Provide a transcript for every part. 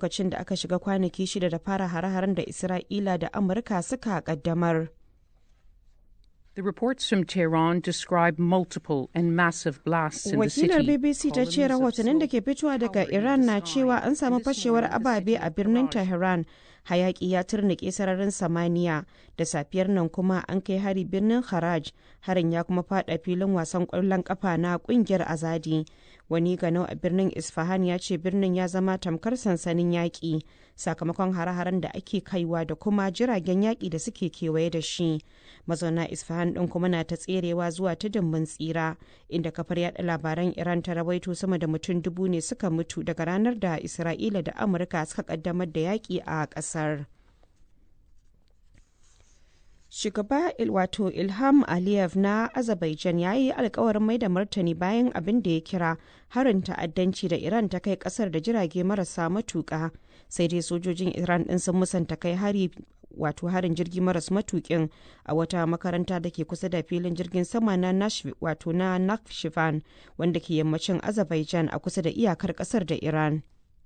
lokacin da aka shiga kwanaki 6 da fara hare-haren da Isra'ila da Amurka suka kaddamar. The reports from Tehran describe multiple and massive blasts in the city. Wakilar BBC ta ce rahotannin da ke fitowa daga Iran na cewa an samu fashewar ababe a birnin Tehran. Hayaki ya turnike sararin samaniya da safiyar nan kuma an kai hari birnin Haraj. Harin ya kuma fada filin wasan kwallon kafa na kungiyar Azadi. Wani ganau a birnin Isfahan ya ce birnin ya zama tamkar sansanin yaƙi sakamakon hare-haren da ake kaiwa da kuma jiragen yaƙi da suke kewaye da shi. Mazauna Isfahan ɗin kuma na ta tserewa zuwa tudun mun tsira, inda kafar yaɗa labaran Iran ta rawaito sama da mutum 1000 ne suka mutu daga ranar da Isra'ila da Amurka suka kaddamar da yaƙi a ƙasar. Shugaba wato Ilham Aliyev na Azerbaijan ya yi alkawarin mai da martani bayan abin da ya kira harin ta'addanci da Iran ta kai kasar da jirage marasa matuƙa, sai dai sojojin Iran ɗin sun musanta kai harin jirgi maras matuƙin a wata makaranta da ke kusa da filin jirgin sama na Nakhchivan wanda ke yammacin Azerbaijan a kusa da iyakar kasar da Iran.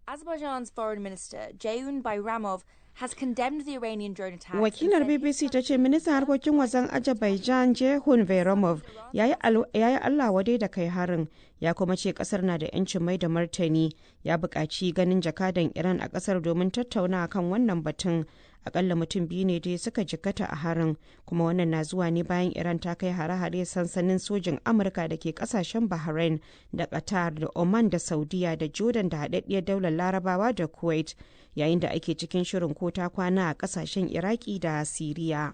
Azerbaijan's foreign minister Ceyhun Bayramov has condemned the Iranian drone attacks. Wakilar BBC ta ce ministan harkokin wajen Azerbaijan Ceyhun Bayramov ya yi Allah wadai da kai harin, ya kuma ce kasar na da 'yancin mai da martani, ya buƙaci ganin jakadan Iran a kasar domin tattauna kan wannan batun. Akalla mutum 2 ne dai suka jikkata a harin, kuma wannan na zuwa ne bayan Iran ta kai hare-hare sansanin sojin Amurka da ke kasashen Bahrain da Qatar da Oman da Saudiya da Jordan da haɗaɗɗiyar daular Larabawa da Kuwait, yayin da ake cikin shirin ko ta kwana a kasashen Iraki da Siriya.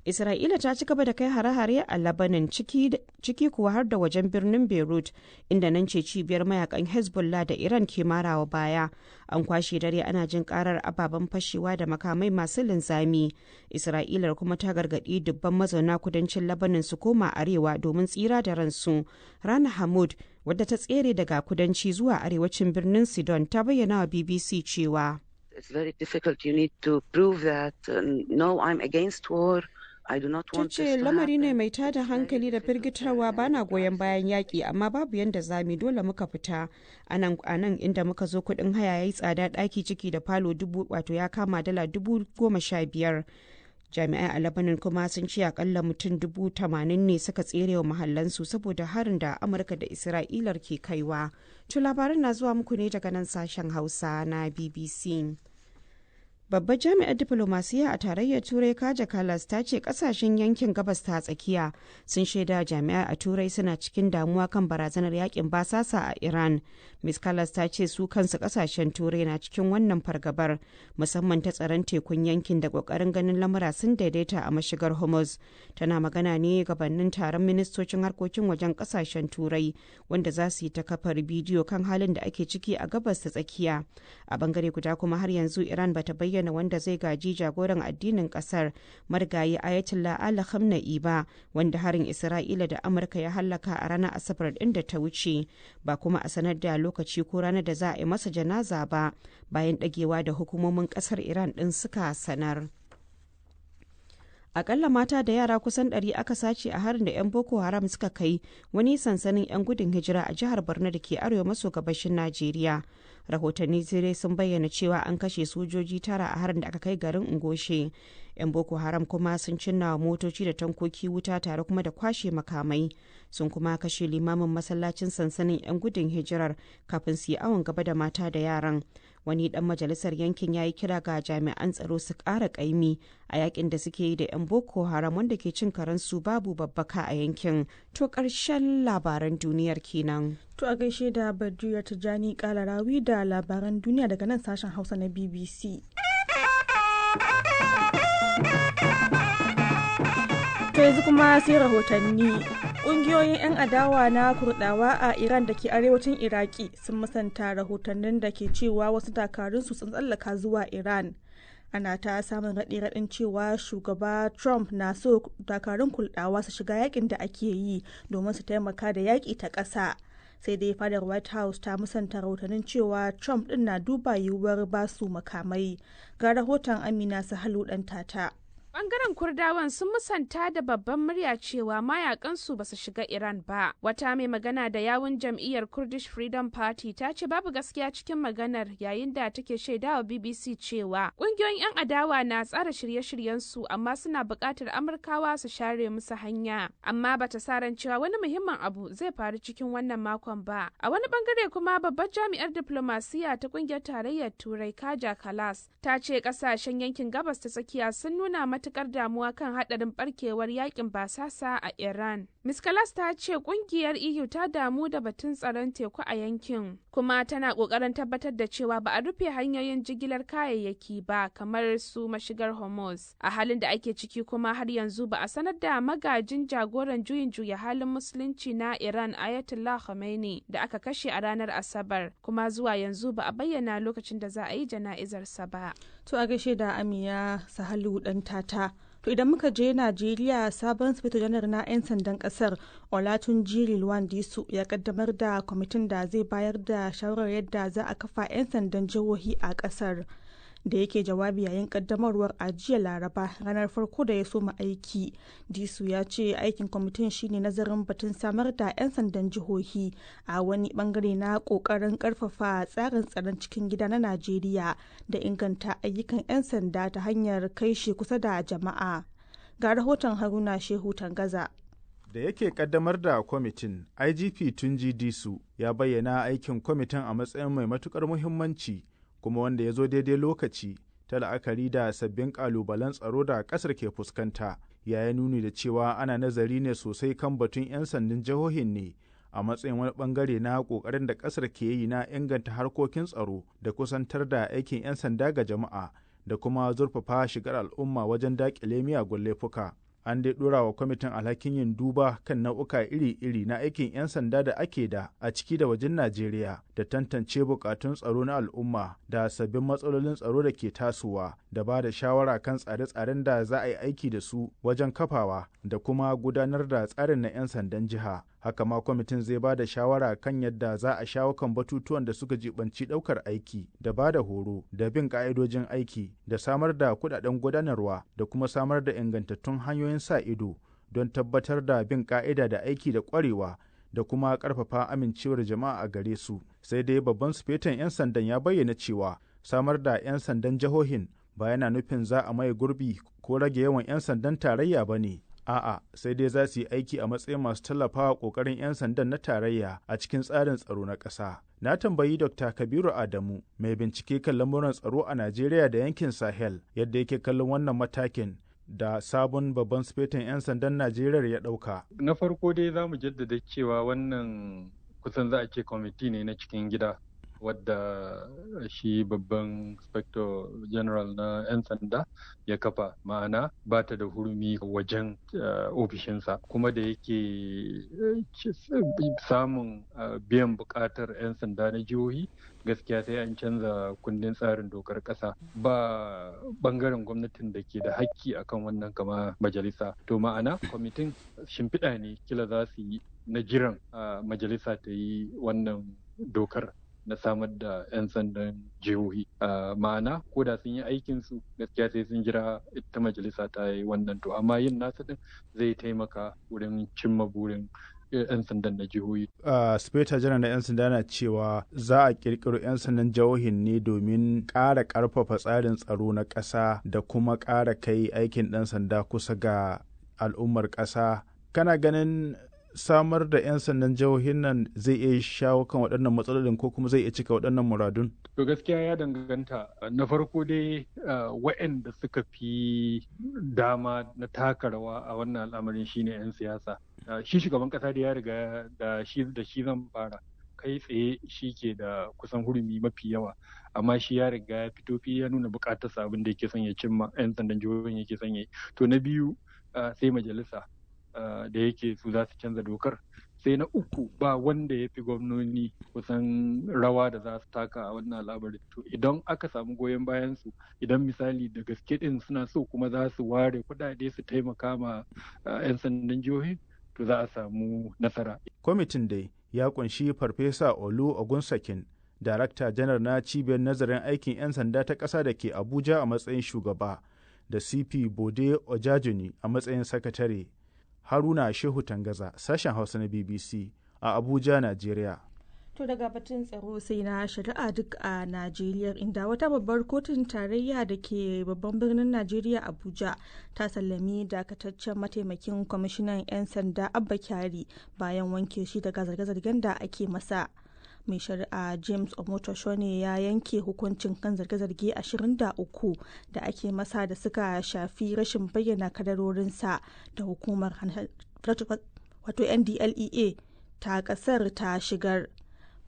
Isra'ila ta ci gaba da kai hare-hare a Lebanon ciki kuwa har da wajen birnin Beirut, inda nan ce cibiyar mayakan Hezbollah da Iran ke marawa baya. An kwashe dare ana jin karar ababen fashewa da makamai masu linzami. Isra'ilar kuma ta gargaɗi dubban mazauna kudancin Lebanon su koma arewa domin tsira da ransu. Rana Hamud, wadda ta tsere daga kudanci zuwa arewacin birnin Sidon, ta bayyana wa BBC cewa It's very difficult. You need to prove that no, I'm against war. Ta ce lamari ne mai tada hankali da firgitarwa, bana goyon bayan yaƙi, amma babu yadda zami, dole muka fita. A nan inda muka zo kuɗin haya ya yi tsada, ɗaki ciki da falo ya kama $15,000. Jami'ai a Lebanon kuma sun ce akalla mutum 80,000 ne suka tsere wa mahallansu saboda harin da Amurka da Isra'ilar ke kaiwa. To labaran na zuwa muku ne daga nan sashen Hausa na BBC. Babbar jami'ar diflomasiyya a tarayyar Turai Kaja Kallas ta ce kasashen yankin gabas ta tsakiya sun shaida jami'ai a Turai suna cikin damuwa kan barazanar yakin basasa a Iran. Ms. Kallas ta ce su kansu kasashen Turai na cikin wannan fargabar, musamman ta tsaron tekun yankin da kokarin ganin lamura sun daidaita a mashigar Hormuz. Tana magana ne gabanin taron ministocin harkokin wajen kasashen Turai wanda za su yi ta kafar bidiyo kan halin da ake ciki a gabas ta tsakiya. A bangare guda kuma har yanzu Iran bata bayyana wanda zai gaji jagoran addinin kasar marigayi Ayatollah Ali Khamenei ba, wanda harin Isra'ila da Amurka ya hallaka a ranar Asabar din da ta wuce, ba kuma a sanar da lokaci ko ranar da za a yi masa janaza ba, bayan dagewa da hukumomin kasar Iran din suka sanar. Akalla mata da yara kusan 100 aka sace a harin da 'yan Boko Haram suka kai wani sansanin 'yan gudun hijira a jihar Borno da ke arewa maso gabashin Najeriya. Rahotanni zirai sun bayyana cewa an kashe sojoji 9 a harin da aka kai garin Ngoshe. 'Yan Boko Haram kuma sun cinna motoci da tankoki wuta tare kuma da kwashe makamai. Sun kuma kashe limamin masallacin sansanin 'yan gudun hijirar kafin su yi awon gaba da mata da yaran. Wani dan majalisar yankin ya yi kira ga jami'an tsaro su ƙara ƙaimi a yakin da suke yi da 'yan Boko Haram wanda ke cin karensu babu babbaka a yankin. To ƙarshen labaran duniyar kenan. To a gaishe da Badriya Tijjani Kalarawi da labaran duniya daga nan sashen Hausa na BBC. To yanzu kuma sai rahotanni. Ƙungiyoyin 'yan adawa na Kurdawa a Iran da ke arewacin Iraki sun musanta rahotannin da ke cewa wasu dakarunsu sun tsallaka zuwa Iran. Ana ta samun raɗe-raɗin cewa shugaba Trump na so dakarun Kurdawa su shiga yakin da ake yi domin su taimaka da yaƙi ta ƙasa. Sai dai fadar White House ta musanta rahotannin cewa Trump ɗin na duba yiwuwar basu makamai. Ga rahoton Amina Sahalu ɗan tata. Bangaren Kurdawan sun musanta da babban murya cewa mayakansu ba su shiga Iran ba. Wata mai magana da yawun jam'iyyar Kurdish Freedom Party ta ce babu gaskiya cikin maganar, yayin da take shaidawa BBC cewa kungiyoyin 'yan adawa na tsara shirye-shiryensu amma suna buƙatar Amurkawa su share musu hanya. Amma bata sa ran cewa wani muhimmin abu zai faru cikin wannan makon ba. A wani bangare kuma babbar jami'ar diplomasiya ta kungiyar tarayyar Turai Kaja Kallas ta ce kasashen yankin gabas ta tsakiya sun nuna matukar damuwa kan hadarin barkewar yakin basasa a Iran. Ms. Kallas ta ce kungiyar EU ta damu da batun tsaron teku a yankin, kuma tana kokarin tabbatar da cewa ba a rufe hanyoyin jigilar kayayyaki ba kamar su mashigar Hormuz. A halin da ake ciki kuma har yanzu ba a sanar da magajin jagoran juyin juya halin musulunci na Iran Ayatollah Khamenei da aka kashe a ranar Asabar, kuma zuwa yanzu ba a bayyana lokacin da za a yi jana'izarsa ba. To a gaishe da Amiya Sahalu dan tata. To idan muka je Najeriya, sabon sufeto janar na 'yan sandan kasar Olatunji Rilwan Disu ya kaddamar da kwamitin da zai bayar da shawarar yadda za a kafa 'yan sandan jihohi a kasar. Da yake jawabi yayin kaddamarwar a jiya Laraba, ranar farko da ya soma aiki, Disu ya ce aikin kwamitin shine nazarin batun samar da 'yan sandan jihohi a wani bangare na kokarin karfafa tsarin tsaron cikin gida na Najeriya da inganta ayyukan 'yan sanda ta hanyar kai shi kusa da jama'a. Ga rahoton Haruna Shehu Tangaza. Da yake kaddamar da kwamitin, IGP Tunji Disu ya bayyana aikin kwamitin a matsayin mai matukar muhimmanci, kuma wanda ya zo daidai lokaci ta la'akari da sabbin kalubalen tsaro da kasar ke fuskanta. Ya yi nuni da cewa ana nazari ne sosai kan batun 'yan sandan jihohin ne a matsayin wani bangare na kokarin da kasar ke yi na inganta harkokin tsaro da kusantar da aikin 'yan sanda ga jama'a da kuma zurfafa shigar al'umma wajen daƙile miyagun laifuka. An dai ɗora wa kwamitin alhakin yin duba kan nau'uka iri-iri na aikin 'yan sanda da ake da a ciki da wajen Najeriya, da tantance bukatun tsaro na al'umma da sabbin matsalolin tsaro da ke tasowa, da ba da shawara kan tsare-tsaren da za a yi aiki da su wajen kafawa da kuma gudanar da tsarin na 'yan sandan jiha. Haka ma kwamitin zai ba da shawara kan yadda za a shawo kan batutuwan da suka jibanci ɗaukar aiki, da ba da horo, da bin ƙa'idojin aiki, da samar da kuɗaɗen gudanarwa, da kuma samar da ingantattun hanyoyin sa ido don tabbatar da bin ƙa'ida da aiki da ƙwarewa, da kuma ƙarfafa amincewar jama'a a gare su. Sai dai babban sufeton 'yan sandan ya bayyana cewa samar da 'yan sandan jihohin ba yana nufin za a maye gurbi ko rage yawan 'yan sandan tarayya ba ne. A'a, sai dai za su yi aiki a matsayin masu tallafawa ƙoƙarin 'yan sandan na tarayya a cikin tsarin tsaro na ƙasa. Na tambayi Dr. Kabiru Adamu, mai bincike kan lamuran tsaro a Najeriya da yankin Sahel, yadda yake kallon wannan matakin da sabon babban sufeton 'yan sandan Najeriya ya ɗauka. Na farko dai za mu jaddada cewa wannan kusan za a ce kwamiti ne na cikin gida, wadda shi babban inspector general na 'yan sanda ya kafa, ma'ana ba ta da hurumi wajen ofishinsa, kuma da yake samun biyan bukatar 'yan sanda na jihohi, gaskiya sai an canza kundin tsarin dokar ƙasa. Ba bangaren gwamnatin da ke da hakki akan wannan kama majalisa. To ma'ana kwamitin shimfiɗa ne kila za su yi na jiran majalisa ta yi wannan dokar na samar da 'yan sandan jihohi. Ma'ana ko da sun yi aikinsu gaskiya sai sun jira ita majalisa ta yi wannan, to amma yin nasa din zai taimaka wurin cimma burin 'yan sandan na jihohi. Speta janar na 'yan sanda na cewa za a kirkiro 'yan sandan jihohin ne domin ƙara ƙarfafa tsarin tsaro na ƙasa da kuma ƙara kai aikin ɗan sanda kusa ga al'ummar ƙasa. Kana ganin samar da 'yan sandan jihohin nan zai iya shawo kan waɗannan matsalolin ko kuma zai iya cika waɗannan muradun? To gaskiya ya danganta. Na farko dai waɗanda suka fi dama na taka rawa a wannan al'amarin shine 'yan siyasa. Shi shugaban ƙasa da ya riga da shi zan fara kai tsaye shi ke da kusan hurumi mafi yawa, amma shi ya riga ya fito ya nuna buƙatarsa abin da yake son ya cimma 'yan sandan jihohin yake son ya yi. To na biyu sai majalisa da yake su za su canza dokar. Sai na uku ba wanda ya fi gwamnoni kusan rawa da za su taka a wannan al'amarin. To idan aka samu goyon bayan su, idan misali da gaske din suna so kuma za su ware kuɗaɗe su taimaka ma 'yan sandan jihohi, to za a samu nasara. Kwamitin dai ya kunshi Farfesa Olu Ogunsakin, Darakta Janar na Cibiyar Nazarin Aikin 'Yan Sanda ta ƙasa da ke Abuja a matsayin shugaba, da CP Bode Ojajuni a matsayin sakatare. Haruna Shehu Tangaza, sashen Hausa na BBC a Abuja, Najeriya. To daga batun tsaro sai na shari'a duk a Najeriya, inda wata babbar kotun tarayya da ke babban birnin Najeriya Abuja ta sallami dakataccen mataimakin kwamishinan 'yan sanda Abba Kyari bayan wanke shi daga zarge-zargen da ake masa. Mai shari'a James Omotosho ne ya yanke hukuncin kan zarge-zarge 23 da ake masa da suka shafi rashin bayyana kadarorinsa da hukumar wato NDLEA ta kasar ta shigar.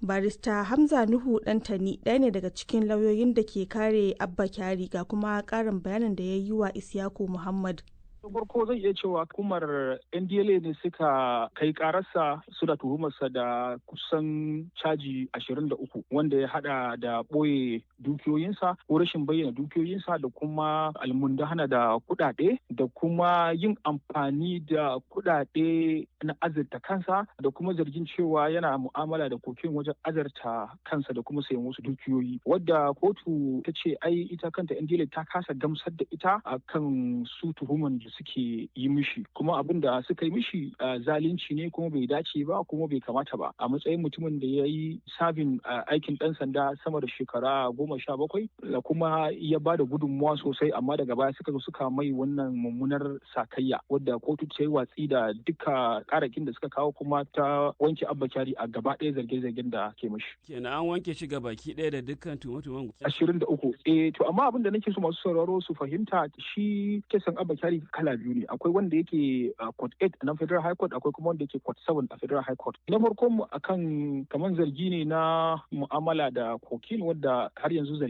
Barista Hamza Nuhu Dantani ɗaya ne daga cikin lauyoyin da ke kare Abba Kyari, ga kuma ƙarin bayanin da ya yi wa Isyaku Muhammad. farko zai iya cewa hukumar NDLA ne suka kai kararsa suna tuhumarsa da kusan caji 23 wanda ya hada da ɓoye dukiyoyinsa ko rashin bayyana dukiyoyinsa da kuma almundahana da kuɗaɗe da kuma yin amfani da kuɗaɗe na azurta kansa da kuma zargin cewa yana mu'amala da kokin wajen azurta kansa da kuma sayan wasu dukiyoyi, wadda kotu ta ce ai ita kanta NDLA ta kasa gamsar da ita akan su tuhuman da suke yi mishi, kuma abin da suka yi mishi zalunci ne kuma bai dace ba kuma bai kamata ba a matsayin mutumin da ya yi sabin aikin ɗan sanda sama da shekara 17 da kuma ya ba da gudunmuwa sosai, amma daga baya suka mai wannan mummunar sakayya wadda kotu ta yi watsi da duka karakin da suka kawo kuma ta wanke Abba Kyari a gaba ɗaya zarge-zargen da ke mishi. Kenan an wanke shi baki ɗaya da dukkan tuhume-tuhumen 23. To amma abin da nake so masu sauraro su fahimta, shi kisan Abba Kyari kala biyu ne. Akwai wanda yake court 8 na Federal High Court, akwai kuma wanda yake court 7 a Federal High Court. Na farko mu akan kaman zargi ne na mu'amala da cocaine wadda har yanzu